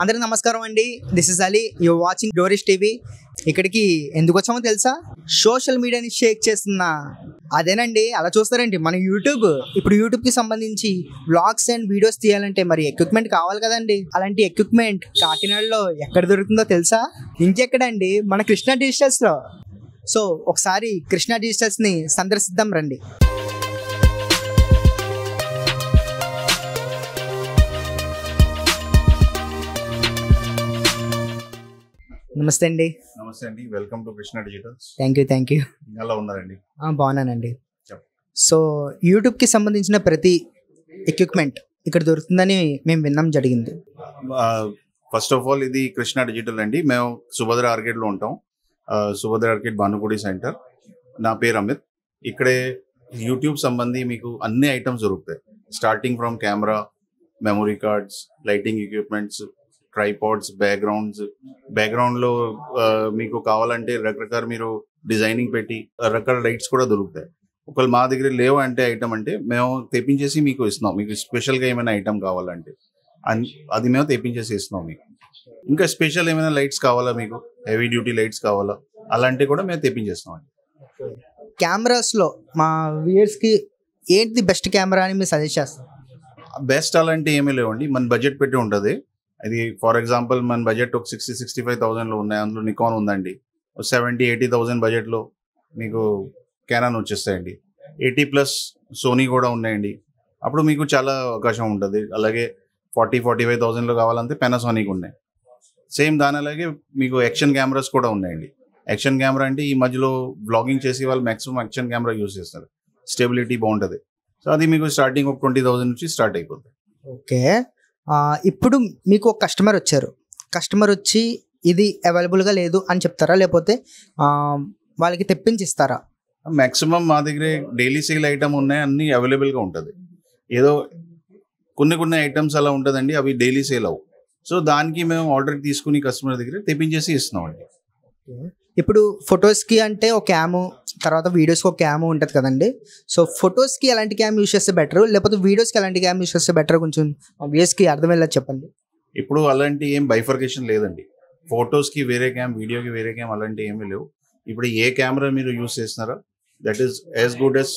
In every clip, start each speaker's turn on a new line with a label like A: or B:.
A: అందరికీ నమస్కారం అండి. This is Ali, you watching Doris TV. ఇక్కడికి ఎందుకు వచ్చామో తెలుసా? సోషల్ మీడియాని షేక్ చేస్తున్న అదేనండి. అలా చూస్తారండి మన యూట్యూబ్. ఇప్పుడు యూట్యూబ్కి సంబంధించి వ్లాగ్స్ అండ్ వీడియోస్ తీయాలంటే మరి ఎక్విప్మెంట్ కావాలి కదండి. అలాంటి ఎక్విప్మెంట్ కాకినాడలో ఎక్కడ దొరుకుతుందో తెలుసా? ఇంకెక్కడండి, మన కృష్ణ డిజిటల్స్లో. సో ఒకసారి కృష్ణ డిజిటల్స్ని సందర్శిద్దాం రండి. నమస్తే అండి.
B: నమస్తే అండి, welcome to Krishna digitals.
A: Thank you.
B: ఎలా ఉన్నారండి?
A: బాగున్నానండి. సో యూట్యూబ్కి సంబంధించిన ప్రతి ఎక్విప్మెంట్ ఇక్కడ దొరుకుతుందని మేము విన్నాం జరిగింది.
B: ఫస్ట్ ఆఫ్ ఆల్ ఇది కృష్ణ డిజిటల్ అండి. మేము సుభద్ర ఆర్కేడ్లో ఉంటాం. Subhadra Arcade Bhanugudi centre. నా పేరు అమిత్. ఇక్కడే యూట్యూబ్ సంబంధి మీకు అన్ని ఐటమ్స్ దొరుకుతాయి. Starting from camera, memory cards, lighting equipments, tripods, బ్యాక్గ్రౌండ్లో మీకు కావాలంటే రకరకాల మీరు డిజైనింగ్ పెట్టి రకరకాల లైట్స్ కూడా దొరుకుతాయి. ఒకవేళ మా దగ్గర లేవు అంటే ఐటమ్ అంటే మేము తెప్పించేసి మీకు ఇస్తున్నాం. మీకు స్పెషల్గా ఏమైనా ఐటమ్ కావాలంటే అది మేము తెప్పించేసి ఇస్తున్నాం మీకు. ఇంకా స్పెషల్ ఏమైనా లైట్స్ కావాలా, మీకు హెవీ డ్యూటీ లైట్స్ కావాలా, అలాంటివి కూడా మేము తెప్పించేస్తున్నాం అండి.
A: కెమెరాస్లో మా వ్యూయర్స్కి ఏంటి బెస్ట్ కెమెరా అని మీరు సజెస్ట్ చేస్తాం?
B: బెస్ట్ అలాంటివి ఏమీ లేవండి. మన బడ్జెట్ పెట్టి ఉంటుంది. అది ఫర్ ఎగ్జాంపుల్ మన బడ్జెట్ ఒక 60-65,000లో ఉన్నాయి. అందులో నికాన్ ఉందండి. 70-80,000 బడ్జెట్లో మీకు కెనాన్ వచ్చేస్తాయండి. 80+ సోనీ కూడా ఉన్నాయండి. అప్పుడు మీకు చాలా అవకాశం ఉంటుంది. అలాగే 40-45,000లో కావాలంటే పెనాసోనిక్ ఉన్నాయి. సేమ్ దాని అలాగే మీకు యాక్షన్ కెమెరాస్ కూడా ఉన్నాయండి. యాక్షన్ కెమెరా అంటే ఈ మధ్యలో బ్లాగింగ్ చేసి వాళ్ళు మ్యాక్సిమం యాక్షన్ కెమెరా యూజ్ చేస్తారు. స్టెబిలిటీ బాగుంటుంది. సో అది మీకు స్టార్టింగ్ ఒక 20,000 నుంచి స్టార్ట్ అయిపోతుంది.
A: ఓకే. ఇప్పుడు మీకు ఒక కస్టమర్ వచ్చి ఇది అవైలబుల్గా లేదు అని చెప్తారా, లేకపోతే వాళ్ళకి తెప్పించి ఇస్తారా?
B: మ్యాక్సిమం మా దగ్గర డైలీ సేల్ ఐటమ్ ఉన్నాయి, అన్నీ అవైలబుల్గా ఉంటుంది. ఏదో కొన్ని ఐటమ్స్ అలా ఉంటుందండి, అవి డైలీ సేల్ అవ్వు. సో దానికి మేము ఆర్డర్ తీసుకుని కస్టమర్ దగ్గర తెప్పించేసి ఇస్తున్నామండి.
A: ఇప్పుడు ఫొటోస్కి అంటే ఒక క్యాము, తర్వాత వీడియోస్కి ఒక క్యాము ఉంటుంది కదండి. సో ఫొటోస్కి ఎలాంటి క్యామ్ యూస్ చేస్తే బెటర్, లేకపోతే వీడియోస్కి ఎలాంటి క్యామ్ యూస్ చేస్తే బెటర్? కొంచెం వ్యూయర్స్కి అర్థమయ్యేలా చెప్పండి.
B: ఇప్పుడు అలాంటి ఏం బైఫర్కేషన్ లేదండి. ఫొటోస్కి వేరే క్యామ్, వీడియోకి వేరే క్యామ్ అలాంటి ఏమీ లేవు. ఇప్పుడు ఏ కెమెరా మీరు యూస్ చేస్తున్నారో that is as good as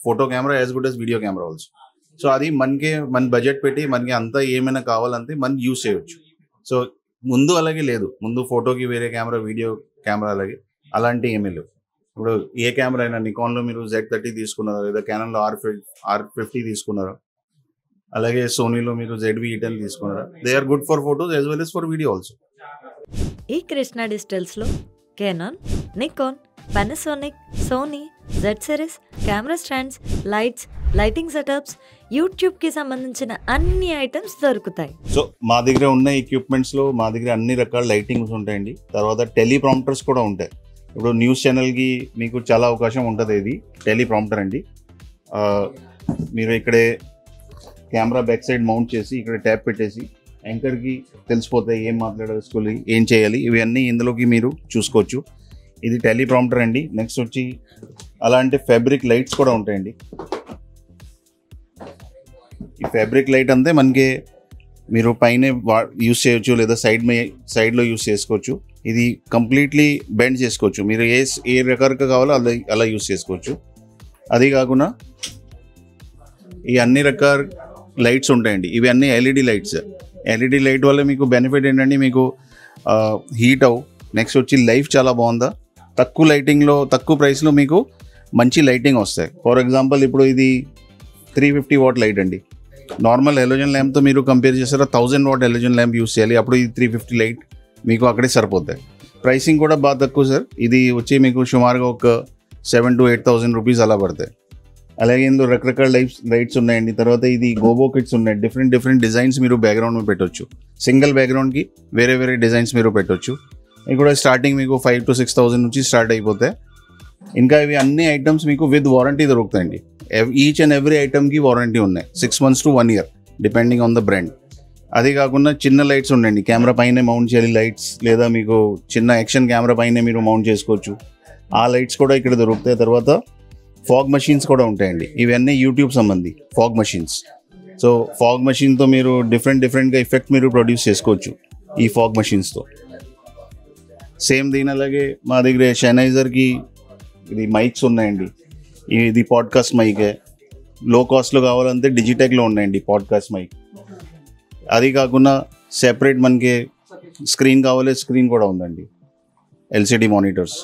B: photo camera, as good as video camera also. So అది మన బడ్జెట్ పెట్టి మనకి అంతా ఏమైనా కావాలంటే మనం యూస్ చేయవచ్చు. సో ముందు అలాగే లేదు. ముందు ఫోటోకి వేరే కెమెరా, వీడియో కెమెరా అలాంటి ఏమీ లేవు. ఇప్పుడు ఏ కెమెరా అయినా నికాన్లో మీరు Z30 తీసుకున్నారా, లేదా క్యానన్లో R50 తీసుకున్నారా, అలాగే సోనీలో మీరు ZV-E10 తీసుకున్నారా, they are good for photos as well as for video also.
C: ఈ కృష్ణ డిజిటల్స్లో Canon, Nikon, Panasonic, Sony, Z series camera stands, lights, lighting setups, యూట్యూబ్కి సంబంధించిన అన్ని ఐటమ్స్ దొరుకుతాయి.
B: సో మా దగ్గర ఉన్న ఎక్విప్మెంట్స్లో మా దగ్గర అన్ని రకాల లైటింగ్స్ ఉంటాయండి. తర్వాత టెలిప్రాంప్టర్స్ కూడా ఉంటాయి. ఇప్పుడు న్యూస్ ఛానల్కి మీకు చాలా అవకాశం ఉంటుంది. ఇది టెలిప్రాంప్టర్ అండి. మీరు ఇక్కడే కెమెరా బ్యాక్ సైడ్ మౌంట్ చేసి ఇక్కడ ట్యాప్ పెట్టేసి యాంకర్కి తెలిసిపోతాయి ఏం మాట్లాడేసుకోవాలి, ఏం చేయాలి, ఇవన్నీ ఇందులోకి మీరు చూసుకోవచ్చు. ఇది టెలిప్రాంప్టర్ అండి. నెక్స్ట్ వచ్చి అలాంటి ఫ్యాబ్రిక్ లైట్స్ కూడా ఉంటాయండి. ఈ ఫ్యాబ్రిక్ లైట్ అంతే మనకి మీరు పైన యూస్ చేయొచ్చు, లేదా సైడ్లో యూస్ చేసుకోవచ్చు. ఇది కంప్లీట్లీ బెండ్ చేసుకోవచ్చు. మీరు ఏ రకాలుగా కావాలో అలా యూస్ చేసుకోవచ్చు. అది కాకుండా ఈ అన్ని రకాల లైట్స్ ఉంటాయండి. ఇవి అన్ని ఎల్ఈడి లైట్స్. ఎల్ఈడి లైట్ వల్ల మీకు బెనిఫిట్ ఏంటంటే మీకు హీట్ అవ్వు. నెక్స్ట్ వచ్చి లైఫ్ చాలా బాగుందా, తక్కువ లైటింగ్లో, తక్కువ ప్రైస్లో మీకు మంచి లైటింగ్ వస్తాయి. ఫర్ ఎగ్జాంపుల్ ఇప్పుడు ఇది 350 వాట్ లైట్ అండి. నార్మల్ ఎలోజన్ ల్యాంప్తో మీరు కంపేర్ చేస్తారా 1000 వాట్ ఎలోజన్ ల్యాంప్ యూస్ చేయాలి. అప్పుడు ఇది 350 లైట్ మీకు అక్కడే సరిపోతాయి. ప్రైసింగ్ కూడా బాగా తక్కువ సార్. ఇది వచ్చి మీకు సుమారుగా ఒక 7,000 to 8,000 రూపీస్ అలా పడతాయి. అలాగే ఇందులో రకరకాల లైట్స్ ఉన్నాయండి. తర్వాత ఇది గోబో కిట్స్ ఉన్నాయి. డిఫరెంట్ డిజైన్స్ మీరు బ్యాక్గ్రౌండ్ పెట్టవచ్చు. సింగిల్ బ్యాక్గ్రౌండ్కి వేరే డిజైన్స్ మీరు పెట్టవచ్చు. ఇవి కూడా స్టార్టింగ్ మీకు 5,000 to 6,000 నుంచి స్టార్ట్ అయిపోతాయి. ఇంకా ఇవి అన్ని ఐటమ్స్ మీకు విత్ వారంటీ దొరుకుతాయండి. ఈచ్ అండ్ ఎవ్రీ ఐటమ్కి వారంటీ ఉన్నాయి. 6 months to 1 year depending on the brand. అది కాకుండా చిన్న లైట్స్ ఉన్నాయండి. కెమెరా పైన మౌంట్ చేయాలి లైట్స్, లేదా మీకు చిన్న యాక్షన్ కెమెరా పైన మీరు మౌంట్ చేసుకోవచ్చు. ఆ లైట్స్ కూడా ఇక్కడ దొరుకుతాయి. తర్వాత ఫాగ్ మషీన్స్ కూడా ఉంటాయండి. ఇవన్నీ యూట్యూబ్ సంబంధి ఫాగ్ మషీన్స్. సో ఫాగ్ మెషిన్తో మీరు డిఫరెంట్గా ఎఫెక్ట్ మీరు ప్రొడ్యూస్ చేసుకోవచ్చు ఈ ఫాగ్ మెషిన్స్తో. సేమ్ దీని అలాగే మా దగ్గర షెనైజర్కి ఇది మైక్స్ ఉన్నాయండి. ఇది పాడ్కాస్ట్ మైకే. లో కాస్ట్లో కావాలంటే డిజిటెక్లో ఉన్నాయండి పాడ్కాస్ట్ మైక్. అది కాకుండా సెపరేట్ మనకి స్క్రీన్ కావాలి, స్క్రీన్ కూడా ఉందండి. LCD monitors.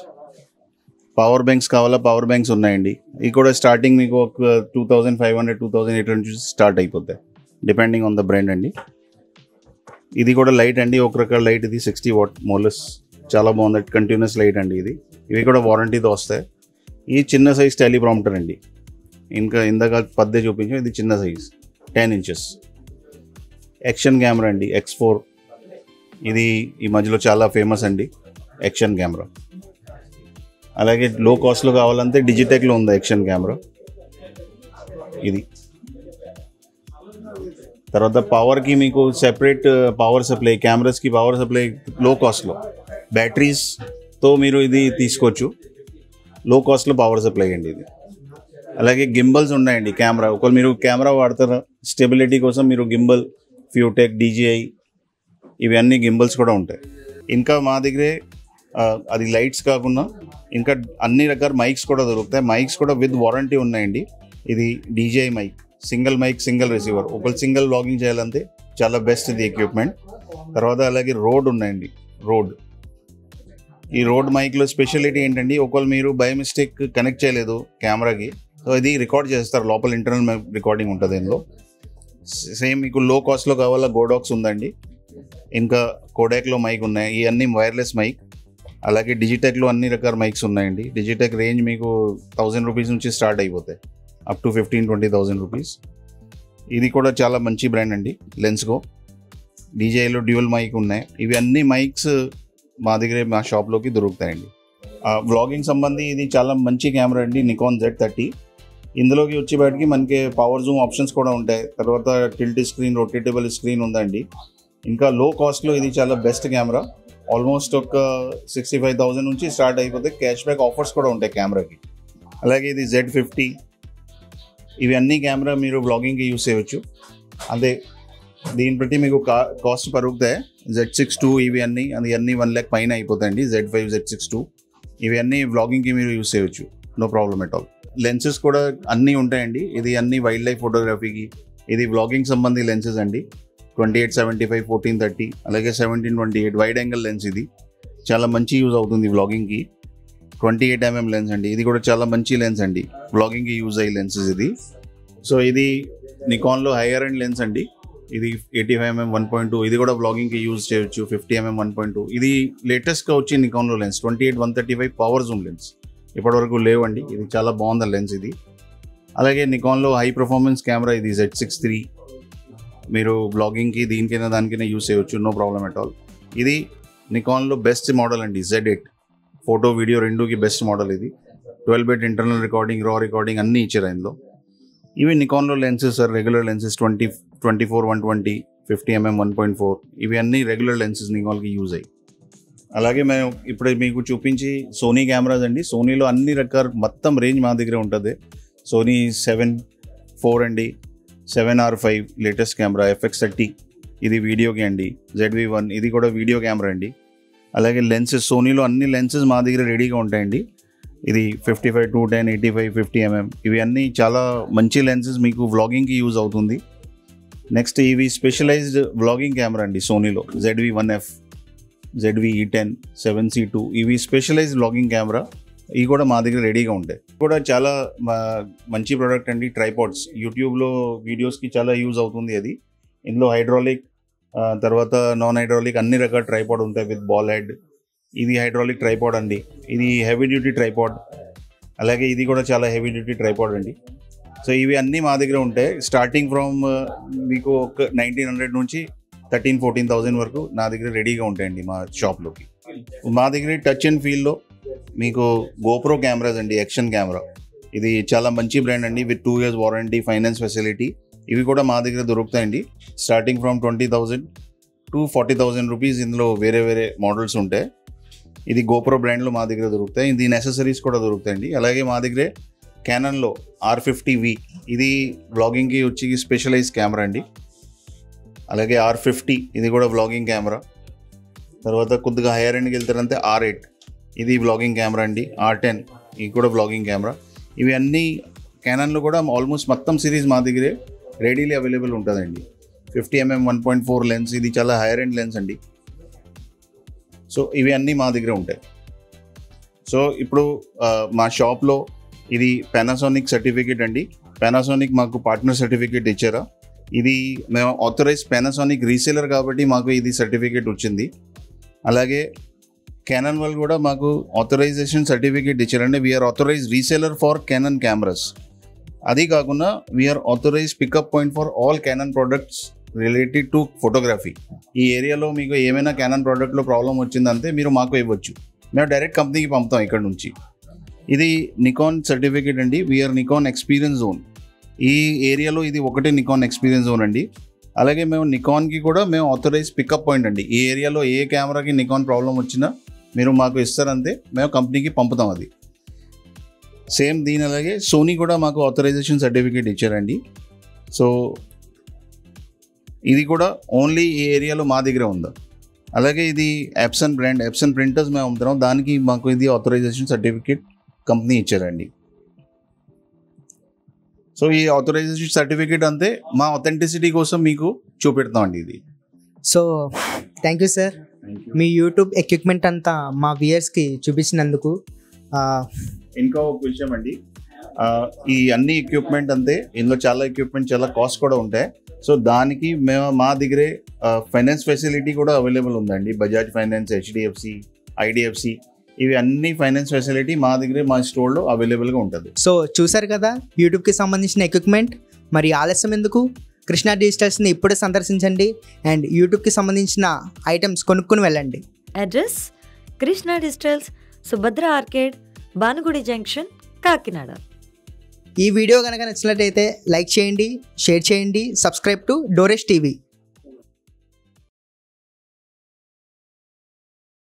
B: పవర్ బ్యాంక్స్ కావాలా, పవర్ బ్యాంక్స్ ఉన్నాయండి. ఇది కూడా స్టార్టింగ్ మీకు ఒక 2500 2800 నుంచి స్టార్ట్ అయిపోతాయి డిపెండింగ్ ఆన్ ద బ్రాండ్ అండి. ఇది కూడా లైట్ అండి, ఒక రకాల లైట్. ఇది 60 వాట్ మోలస్, చాలా బాగుంది. కంటిన్యూస్ లైట్ అండి ఇది. ఇవి కూడా వారంటీతో వస్తాయి. ఈ చిన్న సైజ్ టెలిప్రాంప్టర్ అండి. ఇంకా ఇందాక పద్దే చూపించాం, ఇది చిన్న సైజ్ 10 inches. యాక్షన్ కెమెరా అండి, X4. ఇది ఈ మధ్యలో చాలా ఫేమస్ అండి యాక్షన్ కెమెరా. అలాగే లో కాస్ట్లో కావాలంటే డిజిటెక్లో ఉంది యాక్షన్ కెమెరా ఇది. తర్వాత పవర్కి మీకు సెపరేట్ పవర్ సప్లై, కెమెరాస్కి పవర్ సప్లై లో కాస్ట్లో బ్యాటరీస్తో మీరు ఇది తీసుకోవచ్చు. లో కాస్ట్లో పవర్ సప్లై అండి ఇది. అలాగే గింబల్స్ ఉన్నాయండి. కెమెరా ఒకవేళ మీరు కెమెరా వాడతారా స్టెబిలిటీ కోసం మీరు గింబల్, ఫ్యూటెక్, DJI ఇవన్నీ గింబల్స్ కూడా ఉంటాయి. ఇంకా మా దగ్గరే అది లైట్స్ కాకుండా ఇంకా అన్ని రకాల మైక్స్ కూడా దొరుకుతాయి. మైక్స్ కూడా విత్ వారంటీ ఉన్నాయండి. ఇది DJI mic, single mic, single receiver. ఒకవేళ సింగిల్ వ్లాగింగ్ చేయాలంటే చాలా బెస్ట్ ఇది ఎక్విప్మెంట్. తర్వాత అలాగే రోడ్ ఉన్నాయండి. ఈ రోడ్ మైక్లో స్పెషాలిటీ ఏంటండి, ఒకవేళ మీరు బై మిస్టేక్ కనెక్ట్ చేయలేదు కెమెరాకి, సో ఇది రికార్డ్ చేస్తారు. లోపల ఇంటర్నల్ రికార్డింగ్ ఉంటుంది దీనిలో. సేమ్ మీకు లో కాస్ట్లో కావాలా గోడాక్స్ ఉందండి. ఇంకా కోడాక్లో మైక్ ఉన్నాయి. ఇవన్నీ వైర్లెస్ మైక్. అలాగే డిజిటెక్లో అన్ని రకాల మైక్స్ ఉన్నాయండి. డిజిటెక్ రేంజ్ మీకు 1000 రూపీస్ నుంచి స్టార్ట్ అయిపోతాయి, అప్ టు 15,000-20,000 రూపీస్. ఇది కూడా చాలా మంచి బ్రాండ్ అండి, లెన్స్గో. DJIలో డ్యూయల్ మైక్ ఉన్నాయి. ఇవి అన్ని మైక్స్ మా దగ్గర మా షాప్లోకి దొరుకుతాయండి. వ్లాగింగ్ సంబంధి ఇది చాలా మంచి కెమెరా అండి, నికాన్ Z30. ఇందులోకి వచ్చేపాటికి మనకి పవర్ జూమ్ ఆప్షన్స్ కూడా ఉంటాయి. తర్వాత టిల్ట్ స్క్రీన్, రొటేటబుల్ స్క్రీన్ ఉందండి. ఇంకా లో కాస్ట్లో ఇది చాలా బెస్ట్ కెమెరా. ఆల్మోస్ట్ ఒక 65,000 నుంచి స్టార్ట్ అయిపోతే క్యాష్ బ్యాక్ ఆఫర్స్ కూడా ఉంటాయి కెమెరాకి. అలాగే ఇది Z50. ఇవి అన్ని కెమెరా మీరు వ్లాగింగ్కి యూస్ చేయవచ్చు. అదే దీన్ని బట్టి మీకు కాస్ట్ పెరుగుతాయి. Z6II ఇవి అన్నీ 1 lakh పైన అయిపోతాయండి. Z5, Z6II ఇవి అన్నీ వ్లాగింగ్కి మీరు యూస్ చేయవచ్చు, no problem at all. Lenses కూడా అన్నీ ఉంటాయండి. ఇది అన్ని వైల్డ్ లైఫ్ ఫోటోగ్రఫీకి, ఇది వ్లాగింగ్ సంబంధి లెన్సెస్ అండి. 28-75, 14-30, అలాగే 17-28 వైడ్ యాంగిల్ లెన్స్. ఇది చాలా మంచి యూజ్ అవుతుంది వ్లాగింగ్కి. 28mm లెన్స్ అండి. ఇది కూడా చాలా మంచి లెన్స్ అండి, వ్లాగింగ్కి యూజ్ అయ్యే లెన్సెస్ ఇది. సో ఇది నికాన్లో హైయర్ అండ్ లెన్స్ అండి. ఇది 85mm 1.2. ఇది కూడా వ్లాగింగ్కి యూజ్ చేయొచ్చు. 50mm 1.2. ఇది లేటెస్ట్గా వచ్చి నికాన్లో లెన్స్ 28-135 పవర్ జూమ్ లెన్స్. ఇప్పటివరకు లేవండి. ఇది చాలా బాగుంది లెన్స్ ఇది. అలాగే నికాన్లో హై పర్ఫార్మెన్స్ కెమెరా ఇది Z6 III. మీరు బ్లాగింగ్కి దీనికైనా దానికైనా యూస్ చేయవచ్చు, నో ప్రాబ్లమ్ ఎట్ ఆల్. ఇది నికాన్లో బెస్ట్ మోడల్ అండి, Z8. ఫోటో వీడియో రెండుకి బెస్ట్ మోడల్ ఇది. 12-bit ఇంటర్నల్ రికార్డింగ్, రా రికార్డింగ్ అన్నీ ఇచ్చారు ఇందులో. ఇవి నికాన్లో lenses sir, regular lenses 24-120, 50mm 1.4. ఇవి అన్నీ రెగ్యులర్ లెన్సెస్ నికాన్కి యూజ్ అయ్యి. అలాగే మేము ఇప్పుడు మీకు చూపించి సోనీ కెమెరాస్ అండి. సోనీలో అన్ని రకాల మొత్తం రేంజ్ మా దగ్గర ఉంటుంది. సోనీ 7-4 అండి, 7R5 లేటెస్ట్ కెమెరా, FX30 ఇది వీడియోకి అండి. ZV-1 ఇది కూడా వీడియో కెమెరా అండి. అలాగే లెన్సెస్, సోనీలో అన్ని లెన్సెస్ మా దగ్గర రెడీగా ఉంటాయండి. ఇది 55, 210, 85, 50mm ఇవి అన్నీ చాలా మంచి లెన్సెస్, మీకు వ్లాగింగ్కి యూజ్ అవుతుంది. నెక్స్ట్ ఇవి స్పెషలైజ్డ్ వ్లాగింగ్ కెమెరా అండి సోనీలో. ZV-1F, ZV-E10, 7C2 ఇవి స్పెషలైజ్డ్ వ్లాగింగ్ కెమెరా. ఇవి కూడా మా దగ్గర రెడీగా ఉంటాయి. కూడా చాలా మంచి ప్రోడక్ట్ అండి. ట్రైపాడ్స్ యూట్యూబ్లో వీడియోస్కి చాలా యూజ్ అవుతుంది అది. ఇందులో హైడ్రాలిక్, తర్వాత నాన్ హైడ్రాలిక్ అన్ని రకాల ట్రైపాడ్ ఉంటాయి విత్ బాల్ హెడ్. ఇది హైడ్రాలిక్ ట్రైపాడ్ అండి. ఇది హెవీ డ్యూటీ ట్రైపాడ్. అలాగే ఇది కూడా చాలా హెవీ డ్యూటీ ట్రైపాడ్ అండి. సో ఇవి అన్నీ మా దగ్గర ఉంటాయి. స్టార్టింగ్ ఫ్రమ్ మీకు ఒక 1900 నుంచి 13,000-14,000 వరకు నా దగ్గర రెడీగా ఉంటాయండి మా షాప్లోకి. మా దగ్గర టచ్ అండ్ ఫీల్లో మీకు గోప్రో కెమెరాస్ అండి, యాక్షన్ కెమెరా. ఇది చాలా మంచి బ్రాండ్ అండి, with 2 years warranty, finance facility. ఇవి కూడా మా దగ్గర దొరుకుతాయండి. Starting from 20,000 to 40,000 rupees. ఇందులో వేరే వేరే మోడల్స్ ఉంటాయి. ఇది గోప్రో బ్రాండ్లో మా దగ్గర దొరుకుతాయి. దీని నెసెసరీస్ కూడా దొరుకుతాయండి. అలాగే మా దగ్గర క్యానన్లో R50V, ఇది వ్లాగింగ్కి వచ్చి స్పెషలైజ్ కెమెరా అండి. అలాగే R50, ఇది కూడా వ్లాగింగ్ కెమెరా. తర్వాత కొద్దిగా హైయర్ ఎండ్కి వెళ్తారంటే R8, ఇది వ్లాగింగ్ కెమెరా అండి. R10, ఇది కూడా వ్లాగింగ్ కెమెరా. ఇవి అన్నీ క్యానన్లో కూడా ఆల్మోస్ట్ మొత్తం సిరీస్ మా దగ్గరే రెడీలీ అవైలబుల్ ఉంటుందండి. 50mm 1.4 లెన్స్, ఇది చాలా హైయర్ ఎండ్ లెన్స్ అండి. సో ఇవి అన్నీ మా దగ్గర ఉంటాయి. సో ఇప్పుడు మా షాప్లో ఇది పానాసోనిక్ సర్టిఫికేట్ అండి. పానాసోనిక్ మాకు పార్ట్నర్ సర్టిఫికేట్ ఇచ్చారా. ఇది మేము ఆథరైజ్ పానాసోనిక్ రీసేలర్ కాబట్టి మాకు ఇది సర్టిఫికేట్ వచ్చింది. అలాగే కెనాన్ వాళ్ళు కూడా మాకు ఆథరైజేషన్ సర్టిఫికేట్ ఇచ్చారండి. We're authorise reseller for Canon cameras. అది కాకుండా we're authorise pickup point for all Canon products related to photography. ఈ ఏరియాలో మీకు ఏమైనా కెనాన్ ప్రోడక్ట్లో ప్రాబ్లం వచ్చిందంటే మీరు మాకు ఇవ్వచ్చు, మేము డైరెక్ట్ కంపెనీకి పంపుతాం ఇక్కడ నుంచి. ఇది నికాన్ సర్టిఫికేట్ అండి. We're Nikon experience zone. ఈ ఏరియాలో ఇది ఒకటే నికాన్ ఎక్స్పీరియన్స్ జోన్ అండి. అలాగే మేము నికాన్కి కూడా మేము ఆథరైజ్ పికప్ పాయింట్ అండి. ఈ ఏరియాలో ఏ కెమెరాకి నికాన్ ప్రాబ్లం వచ్చినా మీరు మాకు ఇస్తారంతే, మేము కంపెనీకి పంపుతాం. అది సేమ్ దీని అలాగే సోనీ కూడా మాకు ఆథరైజేషన్ సర్టిఫికేట్ ఇచ్చారండి. సో ఇది కూడా ఓన్లీ ఈ ఏరియాలో మా దగ్గరే ఉందా. అలాగే ఇది ఎప్సన్ బ్రాండ్, ఎప్సన్ ప్రింటర్స్ మేము అమ్ముతున్నాం, దానికి మాకు ఇది ఆథరైజేషన్ సర్టిఫికేట్ కంపెనీ ఇచ్చారండి. సో ఈ ఆథరైజేషన్ సర్టిఫికేట్ అంతే మా అథెంటిసిటీ కోసం మీకు చూపెడతామండి ఇది.
A: So thank you sir, me YouTube equipment అంతా మా వ్యూయర్స్కి చూపించినందుకు.
B: ఇంకా ఒక విషయం అండి, ఈ అన్ని ఎక్విప్మెంట్ అంతే, ఇందులో చాలా ఎక్విప్మెంట్ చాలా కాస్ట్ కూడా ఉంటాయి. సో దానికి మేము మా దగ్గరే ఫైనాన్స్ ఫెసిలిటీ కూడా అవైలబుల్ ఉందండి. బజాజ్ ఫైనాన్స్, HDFC, IDFC, ఇవి అన్ని ఫైనాన్స్ ఫెసిలిటీ మా దగ్గరే మా స్టోర్లో అవైలబుల్గా ఉంటుంది.
A: సో చూసారు కదా యూట్యూబ్కి సంబంధించిన ఎక్విప్మెంట్. మరి ఆలస్యం ఎందుకు, కృష్ణ డిజిటల్స్ని ఇప్పుడే సందర్శించండి అండ్ యూట్యూబ్కి సంబంధించిన ఐటమ్స్ కొనుక్కొని వెళ్ళండి.
C: Address Krishna Digitals, Subhadra Arcade, Bhanugudi junction, Kakinada.
A: ఈ వీడియో కనుక నచ్చినట్లయితే లైక్ చేయండి, షేర్ చేయండి, సబ్స్క్రైబ్ టు డోరెస్ట్ టీవీ.